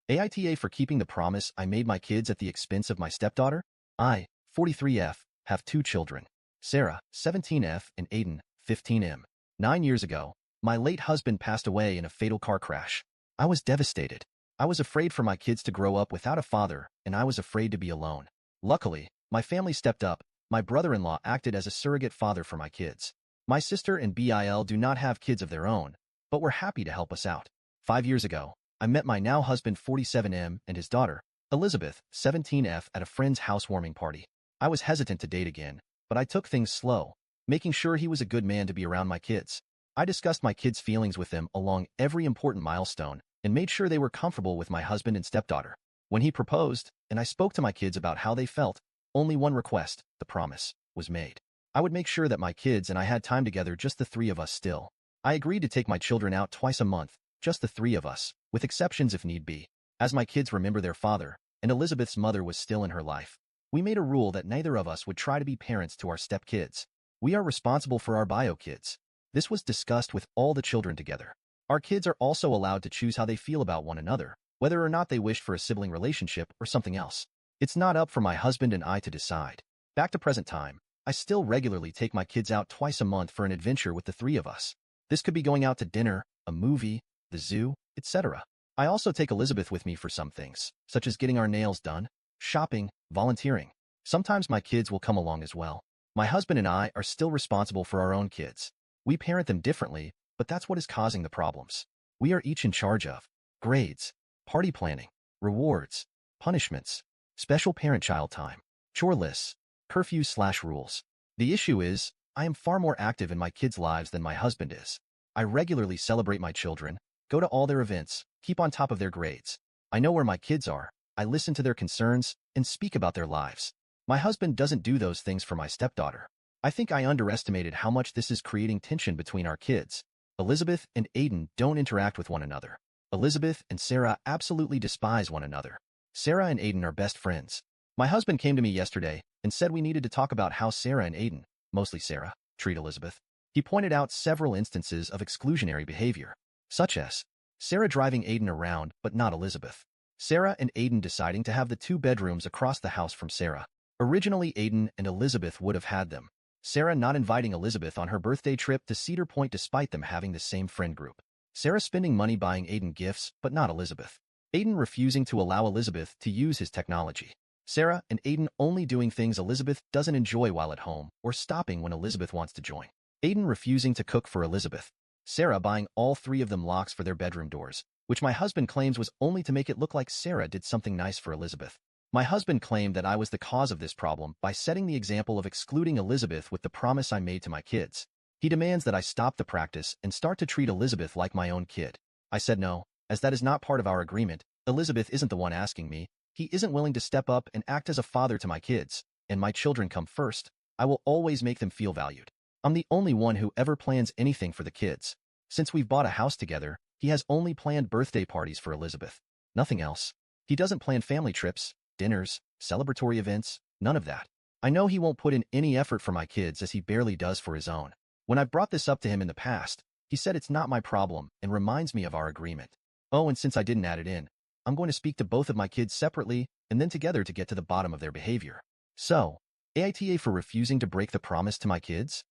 AITA for keeping the promise I made my kids at the expense of my stepdaughter. I, 43F, have two children, Sarah, 17F, and Aiden, 15M. 9 years ago, my late husband passed away in a fatal car crash. I was devastated. I was afraid for my kids to grow up without a father, and I was afraid to be alone. Luckily, my family stepped up. My brother-in-law acted as a surrogate father for my kids. My sister and Bil do not have kids of their own, but were happy to help us out. 5 years ago, I met my now husband 47M and his daughter, Elizabeth, 17F, at a friend's housewarming party. I was hesitant to date again, but I took things slow, making sure he was a good man to be around my kids. I discussed my kids' feelings with them along every important milestone and made sure they were comfortable with my husband and stepdaughter. When he proposed, and I spoke to my kids about how they felt, only one request, the promise, was made. I would make sure that my kids and I had time together, just the three of us still. I agreed to take my children out twice a month, just the three of us, with exceptions if need be. As my kids remember their father, and Elizabeth's mother was still in her life, we made a rule that neither of us would try to be parents to our stepkids. We are responsible for our bio kids. This was discussed with all the children together. Our kids are also allowed to choose how they feel about one another, whether or not they wish for a sibling relationship or something else. It's not up for my husband and I to decide. Back to present time, I still regularly take my kids out twice a month for an adventure with the three of us. This could be going out to dinner, a movie, the zoo, etc. I also take Elizabeth with me for some things, such as getting our nails done, shopping, volunteering. Sometimes my kids will come along as well. My husband and I are still responsible for our own kids. We parent them differently, but that's what is causing the problems. We are each in charge of grades, party planning, rewards, punishments, special parent-child time, chore lists, curfews/rules. The issue is, I am far more active in my kids' lives than my husband is. I regularly celebrate my children, go to all their events, keep on top of their grades. I know where my kids are, I listen to their concerns, and speak about their lives. My husband doesn't do those things for my stepdaughter. I think I underestimated how much this is creating tension between our kids. Elizabeth and Aiden don't interact with one another. Elizabeth and Sarah absolutely despise one another. Sarah and Aiden are best friends. My husband came to me yesterday and said we needed to talk about how Sarah and Aiden, mostly Sarah, treat Elizabeth. He pointed out several instances of exclusionary behavior, such as Sarah driving Aiden around but not Elizabeth. Sarah and Aiden deciding to have the two bedrooms across the house from Sarah. Originally, Aiden and Elizabeth would have had them. Sarah not inviting Elizabeth on her birthday trip to Cedar Point despite them having the same friend group. Sarah spending money buying Aiden gifts but not Elizabeth. Aiden refusing to allow Elizabeth to use his technology. Sarah and Aiden only doing things Elizabeth doesn't enjoy while at home or stopping when Elizabeth wants to join. Aiden refusing to cook for Elizabeth. Sarah buying all three of them locks for their bedroom doors, which my husband claims was only to make it look like Sarah did something nice for Elizabeth. My husband claimed that I was the cause of this problem by setting the example of excluding Elizabeth with the promise I made to my kids. He demands that I stop the practice and start to treat Elizabeth like my own kid. I said no, as that is not part of our agreement. Elizabeth isn't the one asking me. He isn't willing to step up and act as a father to my kids, and my children come first. I will always make them feel valued. I'm the only one who ever plans anything for the kids. Since we've bought a house together, he has only planned birthday parties for Elizabeth. Nothing else. He doesn't plan family trips, dinners, celebratory events, none of that. I know he won't put in any effort for my kids as he barely does for his own. When I've brought this up to him in the past, he said it's not my problem and reminds me of our agreement. Oh, and since I didn't add it in, I'm going to speak to both of my kids separately and then together to get to the bottom of their behavior. So, AITA for refusing to break the promise to my kids?